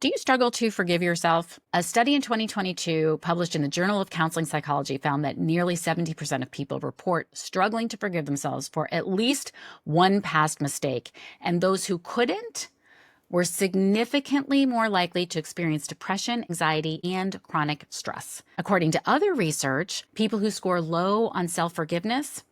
Do you struggle to forgive yourself? A study in 2022 published in the Journal of Counseling Psychology found that nearly 70% of people report struggling to forgive themselves for at least one past mistake. And those who couldn't were significantly more likely to experience depression, anxiety, and chronic stress. According to other research, people who score low on self-forgiveness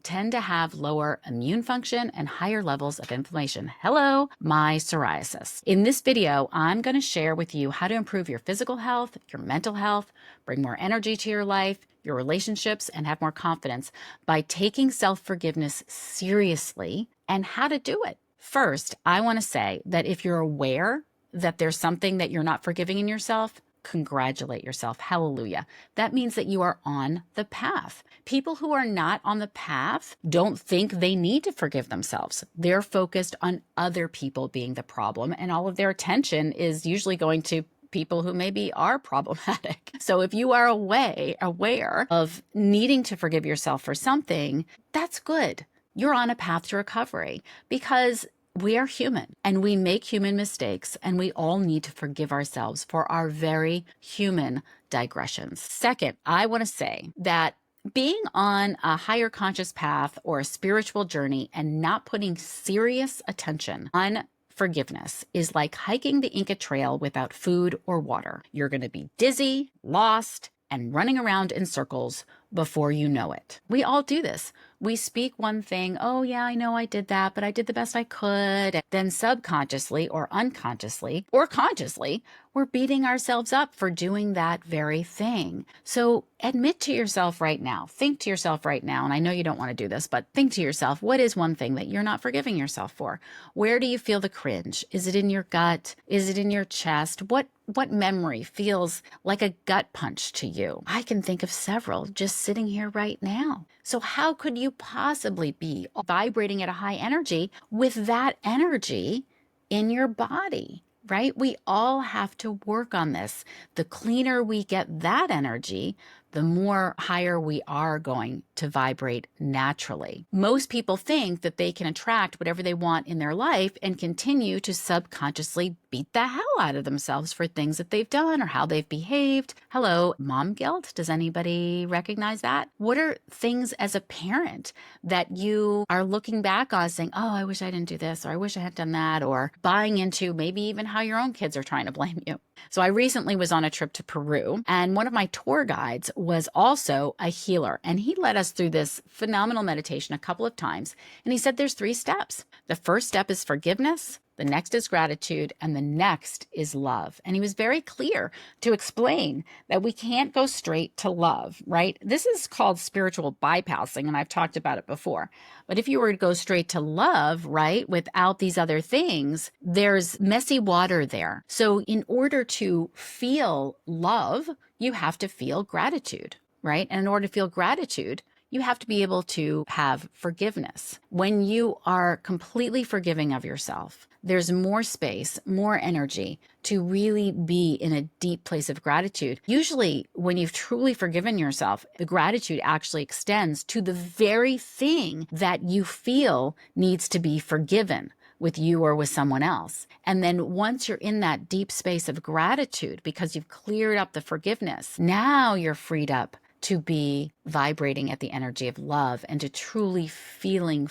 tend to have lower immune function and higher levels of inflammation. Hello, my psoriasis. In this video, I'm going to share with you how to improve your physical health, your mental health, bring more energy to your life, your relationships, and have more confidence by taking self-forgiveness seriously and how to do it. First, I want to say that if you're aware that there's something that you're not forgiving in yourself, congratulate yourself. Hallelujah. That means that you are on the path. People who are not on the path don't think they need to forgive themselves. They're focused on other people being the problem, and all of their attention is usually going to people who maybe are problematic. So if you are aware of needing to forgive yourself for something, that's good. You're on a path to recovery because we are human and we make human mistakes, and we all need to forgive ourselves for our very human digressions. Second, I want to say that being on a higher conscious path or a spiritual journey and not putting serious attention on forgiveness is like hiking the Inca Trail without food or water. You're going to be dizzy, lost, and running around in circles before you know it. We all do this. We speak one thing, oh yeah, I know I did that, but I did the best I could. And then subconsciously or unconsciously or consciously, we're beating ourselves up for doing that very thing. So admit to yourself right now, think to yourself right now, and I know you don't want to do this, but think to yourself, what is one thing that you're not forgiving yourself for? Where do you feel the cringe? Is it in your gut? Is it in your chest? What memory feels like a gut punch to you? I can think of several just sitting here right now. So how could you possibly be vibrating at a high energy with that energy in your body, right? We all have to work on this. The cleaner we get that energy, the more higher we are going to vibrate naturally. Most people think that they can attract whatever they want in their life and continue to subconsciously beat the hell out of themselves for things that they've done or how they've behaved. Hello, mom guilt. Does anybody recognize that? What are things as a parent that you are looking back on saying, oh, I wish I didn't do this, or I wish I had done that, or buying into maybe even how your own kids are trying to blame you? So I recently was on a trip to Peru, and one of my tour guides was also a healer, and he led us through this phenomenal meditation a couple of times. And he said there's 3 steps. The first step is forgiveness. The next is gratitude, and the next is love. And he was very clear to explain that we can't go straight to love, right? This is called spiritual bypassing, and I've talked about it before. But if you were to go straight to love, right, without these other things, there's messy water there. So in order to feel love, you have to feel gratitude, right? And in order to feel gratitude, you have to be able to have forgiveness. When you are completely forgiving of yourself, there's more space, more energy to really be in a deep place of gratitude. Usually, when you've truly forgiven yourself, the gratitude actually extends to the very thing that you feel needs to be forgiven with you or with someone else. And then once you're in that deep space of gratitude, because you've cleared up the forgiveness, now you're freed up to be vibrating at the energy of love and to truly feeling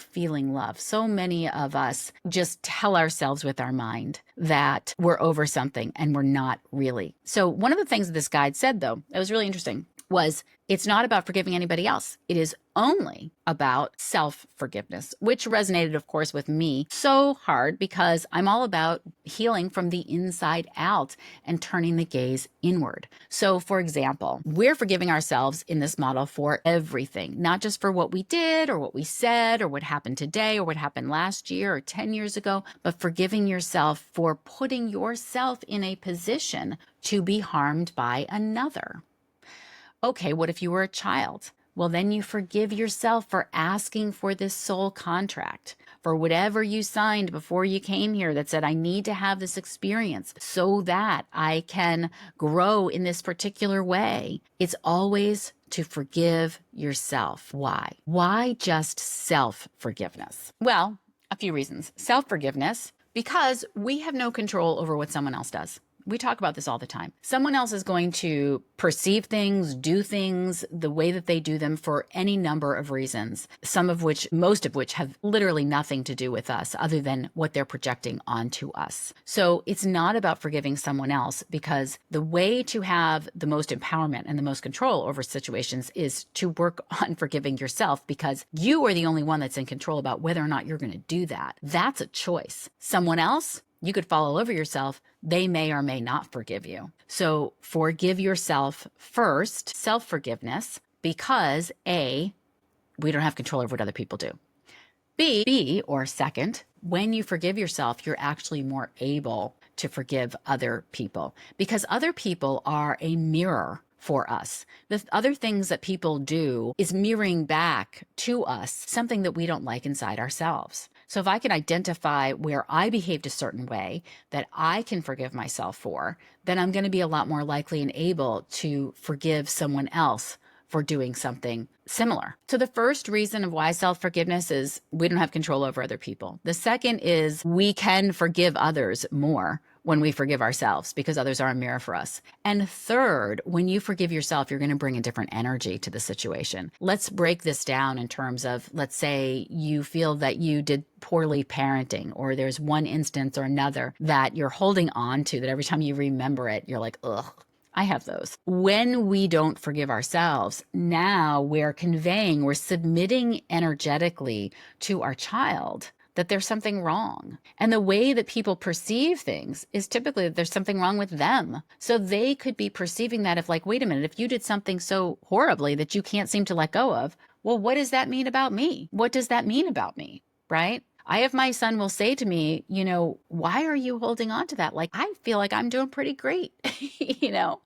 love. So many of us just tell ourselves with our mind that we're over something, and we're not really. So one of the things that this guide said, though, that was really interesting, was it's not about forgiving anybody else. It is only about self-forgiveness, which resonated, of course, with me so hard because I'm all about healing from the inside out and turning the gaze inward. So, for example, we're forgiving ourselves in this model for everything, not just for what we did or what we said or what happened today or what happened last year or 10 years ago, but forgiving yourself for putting yourself in a position to be harmed by another. Okay, what if you were a child? Well, then you forgive yourself for asking for this soul contract, for whatever you signed before you came here that said, I need to have this experience so that I can grow in this particular way. It's always to forgive yourself. Why? Why just self-forgiveness? Well, a few reasons. Self-forgiveness Because we have no control over what someone else does. We talk about this all the time. Someone else is going to perceive things, do things the way that they do them for any number of reasons, most of which have literally nothing to do with us other than what they're projecting onto us. So it's not about forgiving someone else, because the way to have the most empowerment and the most control over situations is to work on forgiving yourself, because you are the only one that's in control about whether or not you're going to do that. That's a choice. Someone else, you could fall all over yourself. They may or may not forgive you. So forgive yourself first, self-forgiveness, because A, we don't have control over what other people do. B, or second, when you forgive yourself, you're actually more able to forgive other people, because other people are a mirror for us. The other things that people do is mirroring back to us something that we don't like inside ourselves. So if I can identify where I behaved a certain way that I can forgive myself for, then I'm going to be a lot more likely and able to forgive someone else for doing something similar. So the first reason of why self-forgiveness is we don't have control over other people. The second is we can forgive others more when we forgive ourselves, because others are a mirror for us. And third, when you forgive yourself, you're going to bring a different energy to the situation. Let's break this down in terms of, let's say you feel that you did poorly parenting, or there's one instance or another that you're holding on to that every time you remember it, you're like, ugh. I have those. When we don't forgive ourselves, now we're submitting energetically to our child that there's something wrong. And the way that people perceive things is typically that there's something wrong with them. So they could be perceiving that, if like, wait a minute, if you did something so horribly that you can't seem to let go of, well, what does that mean about me? What does that mean about me? Right? I have my son will say to me, why are you holding on to that? Like, I feel like I'm doing pretty great,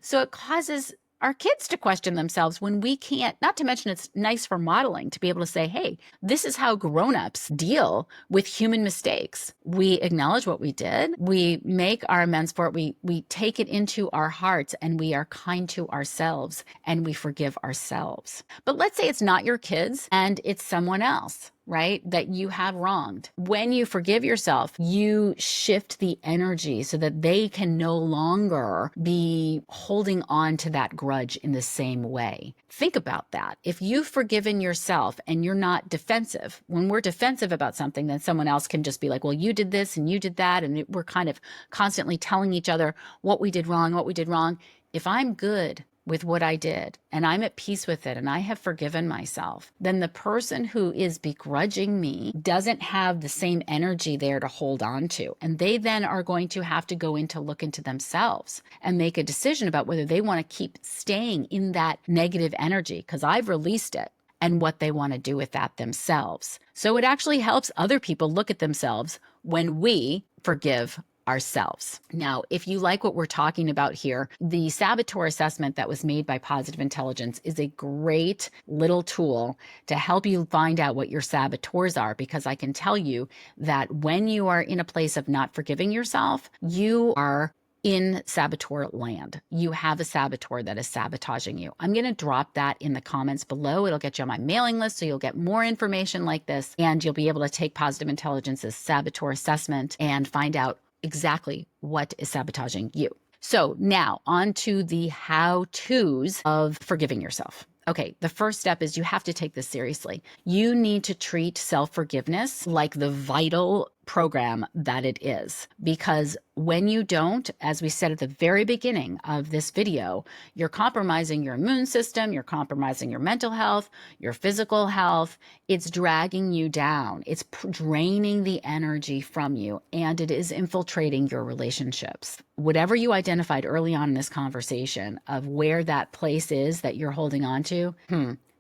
So it causes our kids to question themselves when we can't, not to mention it's nice for modeling to be able to say, hey, this is how grownups deal with human mistakes. We acknowledge what we did. We make our amends for it. We take it into our hearts, and we are kind to ourselves, and we forgive ourselves. But let's say it's not your kids and it's someone else, right, that you have wronged. When you forgive yourself, you shift the energy so that they can no longer be holding on to that grudge in the same way. Think about that. If you've forgiven yourself and you're not defensive, when we're defensive about something, then someone else can just be like, well, you did this and you did that. And we're kind of constantly telling each other what we did wrong, what we did wrong. If I'm good with what I did and I'm at peace with it and I have forgiven myself, then the person who is begrudging me doesn't have the same energy there to hold on to. And they then are going to have to go in to look into themselves and make a decision about whether they want to keep staying in that negative energy, because I've released it, and what they want to do with that themselves. So it actually helps other people look at themselves when we forgive ourselves. Now, if you like what we're talking about here, the Saboteur assessment that was made by Positive Intelligence is a great little tool to help you find out what your saboteurs are, because I can tell you that when you are in a place of not forgiving yourself, you are in saboteur land. You have a saboteur that is sabotaging you. I'm going to drop that in the comments below. It'll get you on my mailing list, so you'll get more information like this, and you'll be able to take Positive Intelligence's saboteur assessment and find out exactly what is sabotaging you. So now on to the how-tos of forgiving yourself. Okay, the first step is you have to take this seriously. You need to treat self-forgiveness like the vital program that it is, because when you don't, as we said at the very beginning of this video, you're compromising your immune system, you're compromising your mental health, your physical health. It's dragging you down. It's draining the energy from you, and it is infiltrating your relationships. Whatever you identified early on in this conversation of where that place is that you're holding on to,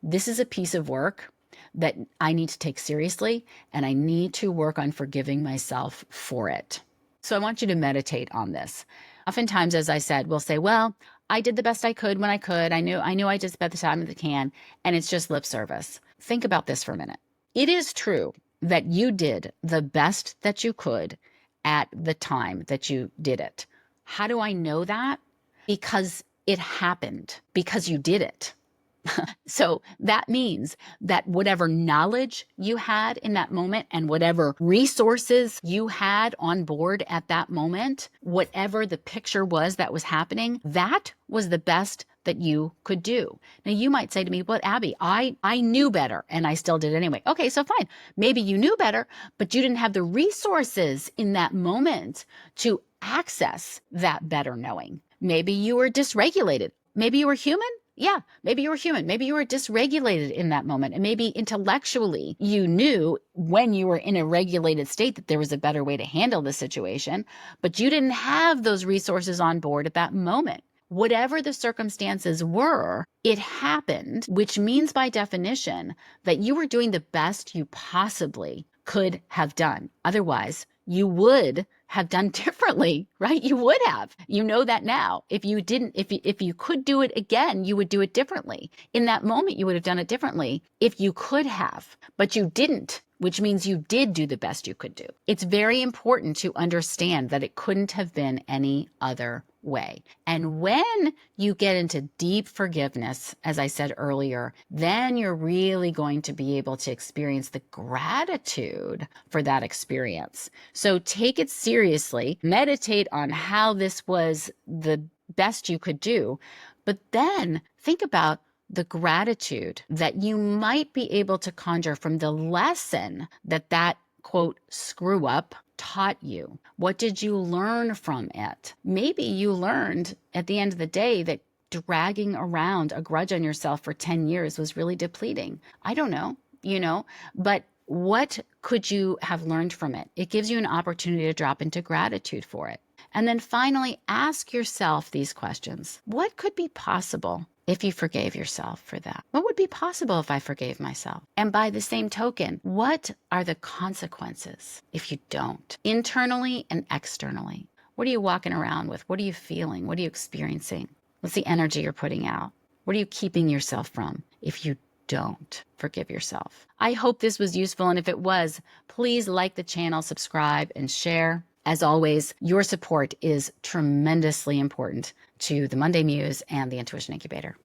this is a piece of work that I need to take seriously, and I need to work on forgiving myself for it. So I want you to meditate on this. Oftentimes, as I said, we'll say, well, I did the best I could when I could. I knew I just spent the time that I can, and it's just lip service. Think about this for a minute. It is true that you did the best that you could at the time that you did it. How do I know that? Because it happened, because you did it. So that means that whatever knowledge you had in that moment and whatever resources you had on board at that moment, whatever the picture was that was happening, that was the best that you could do. Now you might say to me, "But Abby, I knew better and I still did it anyway." Okay, so fine. Maybe you knew better, but you didn't have the resources in that moment to access that better knowing. Maybe you were dysregulated. Maybe you were human. Yeah, maybe you were human. Maybe you were dysregulated in that moment. And maybe intellectually you knew when you were in a regulated state that there was a better way to handle the situation, but you didn't have those resources on board at that moment. Whatever the circumstances were, it happened, which means by definition that you were doing the best you possibly could have done. Otherwise, you would have done differently, right? You would have. You know that now. If you didn't, if you could do it again, you would do it differently. In that moment, you would have done it differently if you could have, but you didn't, which means you did do the best you could do. It's very important to understand that it couldn't have been any other way. And when you get into deep forgiveness, as I said earlier, then you're really going to be able to experience the gratitude for that experience. So take it seriously, meditate on how this was the best you could do, but then think about the gratitude that you might be able to conjure from the lesson that quote, screw up taught you. What did you learn from it? Maybe you learned at the end of the day that dragging around a grudge on yourself for 10 years was really depleting. I don't know, but what could you have learned from it? It gives you an opportunity to drop into gratitude for it. And then finally, ask yourself these questions. What could be possible if you forgave yourself for that? What would be possible if I forgave myself? And by the same token, what are the consequences if you don't? Internally and externally. What are you walking around with? What are you feeling? What are you experiencing? What's the energy you're putting out? What are you keeping yourself from if you don't forgive yourself? I hope this was useful. And if it was, please like the channel, subscribe, and share. As always, your support is tremendously important to the Monday Muse and the Intuition Incubator.